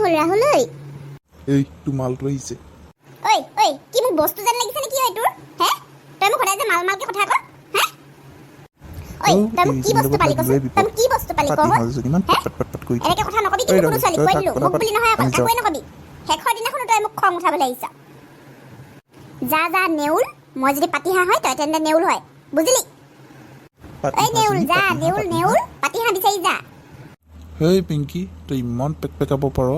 হ'ল ৰাহুল ঐ এই তো মালটো আহিছে ঐ ঐ কি মোক বস্তু যেন লাগিছে নে কি হয় তোৰ হে তই মোক সদায় যে মাল মালকে কথা ক হে ঐ তই মোক কি বস্তু পালি কচোন তই মোক কি বস্তু পালি ক ইমান পাট পাট পাট কৰি এনেকে কথা নকবি কিন্তু কোনো ছোৱালী কৈ দিলো মোক বুলি নহয় অকল একোৱে নকবি শেষৰ দিনাখনো তই মোক খং উঠাবলৈ আহিছ যা যা নেউল মই যদি পাতিহা হয় তই তেন্তে নেউল হয় বুজিলি এই নেউল যা নেউল নেউল পাতিহা বিচাৰি যা হেই পিংকি তই ইমান পেক পেকাব পাৰ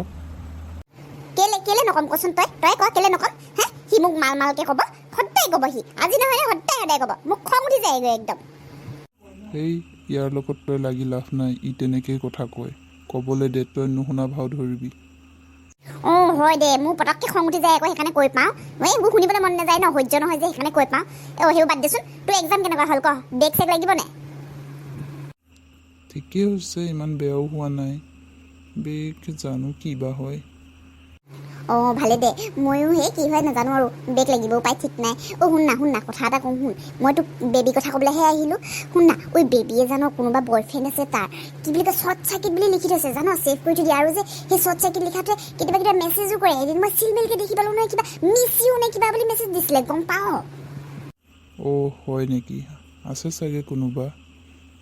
কেলে কেলে নকম কচোন তই ক কেলে নকম হে সি মোক মাল মালকে ক'ব সদায় ক'ব সি আজি নহয় সদায় ক'ব মোক খং উঠি যায়গৈ একদম এই ইয়াৰ লগত তই লাগি লাভ নাই ই তেনেকেই কথা কয় ক'বলৈ দে তই নুশুনা ভাও ধৰিবি অঁ হয় দে মোৰ পটককৈ খং উঠি যায় আকৌ সেইকাৰণে কৈ পাওঁ এই মোৰ শুনিবলৈ মন নাযায় ন সহ্য নহয় যে সেইকাৰণে কৈ পাওঁ সেইবোৰ বাদ দেচোন তোৰ এক্সাম কেনেকুৱা হ'ল ক বেগ চেগ লাগিব নে ঠিকেই হৈছে ইমান বেয়াও হোৱা নাই বেগ জানো কি বা হয় অঁ ভালে দে ময়ো সেই কি হয় নাজানো আৰু বেগ লাগিবও পাই ঠিক নাই শুন না কথা এটা কওঁ শুন মই তোক বেবী কথা ক'বলৈহে আহিলোঁ শুন না ঐ বেবীয়ে জানো কোনোবা বয়ফ্ৰেণ্ড আছে তাৰ কি বুলি কয় শ্বৰ্ট চাৰ্কিট বুলি লিখি থৈছে জানো ছেভ কৰি থৈ দিয়ে আৰু যে সেই শ্বৰ্ট চাৰ্কিট লিখাটোৱে কেতিয়াবা মেছেজো কৰে এদিন মই চিলমেলকৈ দেখি পালোঁ নহয় কিবা মিছ ইউ নে কিবা বুলি মেছেজ দিছিলে গম পাওঁ অ' হয় নেকি আছে চাগে কোনোবা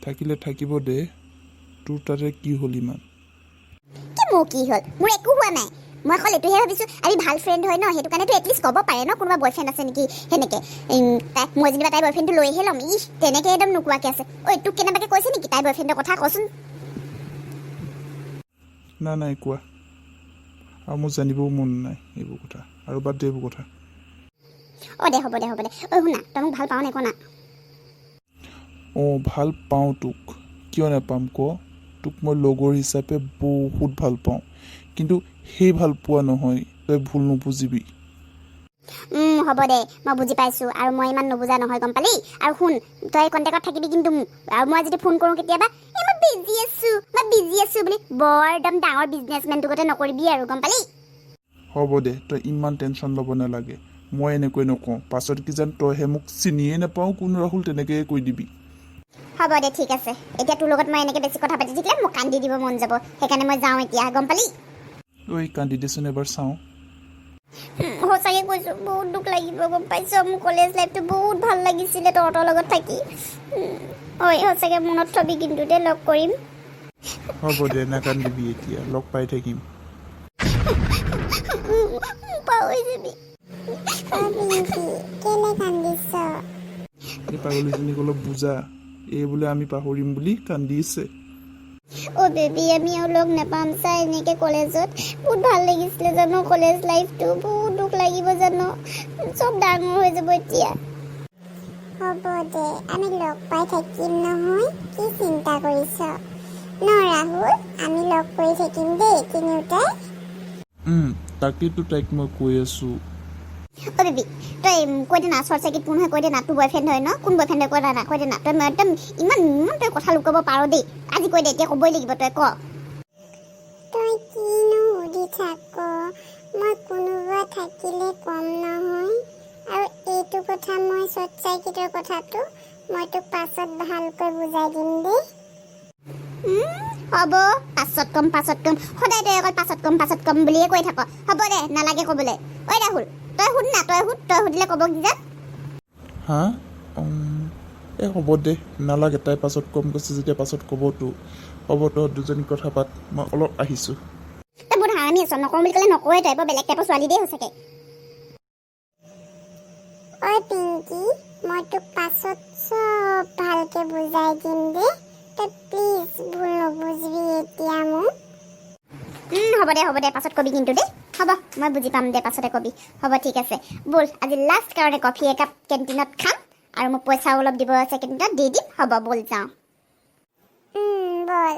থাকিলে থাকিব দে তোৰ তাতে কি হ'ল ইমান কি মোৰ কি হ'ল মোৰ একো হোৱা নাই মই অকল এইটোহে ভাবিছোঁ আমি ভাল ফ্ৰেণ্ড হয় ন সেইটো কাৰণেতো এটলিষ্ট ক'ব পাৰে ন কোনোবা বয়ফ্ৰেণ্ড আছে নেকি সেনেকৈ মই যেনিবা তাইৰ বয়ফ্ৰেণ্ডটো লৈহে ল'ম তেনেকৈ একদম নোকোৱাকৈ আছে ঐ তোক কেনেবাকৈ কৈছে নেকি তাইৰ বয়ফ্ৰেণ্ডৰ কথা কচোন নাই কোৱা আৰু মোৰ জানিবও মন নাই এইবোৰ কথা আৰু বাদ দে এইবোৰ কথা অঁ দে হ'ব দে শুনা তই মোক ভাল পাওঁ নে ক না অঁ ভাল পাওঁ তোক কিয় নাপাম ক তোক মই লগৰ হিচাপে বহুত ভাল পাওঁ কিন্তু সেই ভাল পোৱা নহয় তই ভুল নুবুজিবি হ'ব দে মই বুজি পাইছোঁ আৰু মই ইমান নুবুজা নহয় গম পালি আৰু শুন তই কণ্টেক্টত থাকিবি কিন্তু মোক আৰু মই যদি ফোন কৰোঁ কেতিয়াবা মই বিজি আছোঁ বুলি বৰ একদম ডাঙৰ বিজনেছমেনটো গতে নকৰিবি আৰু গম পালি হ'ব দে তই ইমান টেনশ্যন ল'ব নালাগে মই এনেকৈ নকওঁ পাছত কিজান তইহে মোক চিনিয়ে নাপাওঁ কোন ৰাহুল তেনেকৈয়ে কৈ দিবি হ'ব দে ঠিক আছে এতিয়া তোৰ লগত মই এনেকৈ বেছি কথা পাতি থাকিলে মোক কান্দি দিব মন যাব সেইকাৰণে মই যাওঁ এতিয়া গম পালি ঐ কান্দি দেচোন এবাৰ চাওঁ সঁচাকৈ কৈছোঁ বহুত দুখ লাগিব গম পাইছ মোৰ কলেজ লাইফটো বহুত ভাল লাগিছিলে তহঁতৰ লগত থাকি ঐ সঁচাকৈ মনত থবি কিন্তু দে লগ কৰিম হ'ব দে নাকান্দিবি এতিয়া লগ পাই থাকিম পাহৰি যাবি কেলে কান্দিছ এই পাগলীজনীক অলপ বুজা এই বোলে আমি পাহৰিম বুলি কান্দিছে অ' বেবী আমি আৰু লগ নাপাম চাই এনেকৈ কলেজত বহুত ভাল লাগিছিলে জানো কলেজ লাইফটো বহুত দুখ লাগিব জানো চব ডাঙৰ হৈ যাব এতিয়া হ'ব দে আমি লগ পাই থাকিম নহয় কি চিন্তা কৰিছ ন ৰাহুল আমি লগ কৰি থাকিম দেই তিনিওটাই তাকেইতো তাইক মই কৈ আছোঁ অ' বেবী তই কৈ দে না শ্বৰ্ট চাৰ্কিট কোন হয় কৈ দে না তোৰ বয়ফ্ৰেণ্ড হয় ন কোন বয়ফ্ৰেণ্ড হয় কৈ দে না তই একদম ইমান তই কথা লুকাব পাৰ দেই আজি কৈ দে এতিয়া ক'বই লাগিব তই ক তই কিনো সুধি থাক মই কোনোবা থাকিলে কম নহয় আৰু এইটো কথা মই শ্বৰ্ট চাৰ্কিটৰ কথাটো মই তোক পাছত ভালকৈ বুজাই দিম দেই হ'ব পাছত কম সদায় তই অকল পাছত কম বুলিয়ে কৈ থাক হ'ব দে নালাগে ক'বলৈ ঐ ৰাহুল তই শুন না তই সুধিলে ক'ব কি যেন হা এই হ'ব দে নালাগে তাই পাছত কম কৈছে যেতিয়া পাছত ক'বতো হ'ব তহঁত দুজনী কথা পাত মই অলপ আহিছোঁ তই বহুত হাৰামি আছ নকওঁ বুলি ক'লে নকওঁৱে তই বৰ বেলেগ টাইপৰ ছোৱালী দেই সঁচাকৈ ঐ পিংকি মই তোক পাছত চব ভালকৈ বুজাই দিম দেই তই প্লিজ ভুল নবুজিবি এতিয়া মোক হ'ব দে পাছত কবি কিন্তু দেই হ'ব মই বুজি পাম দে পাছতে কবি হ'ব ঠিক আছে ব'ল আজি লাষ্ট কাৰণে কফি একাপ কেণ্টিনত খাম আৰু মোক পইচাও অলপ দিব আছে কেণ্টিনত দি দিম হ'ব ব'ল যাওঁ ব'ল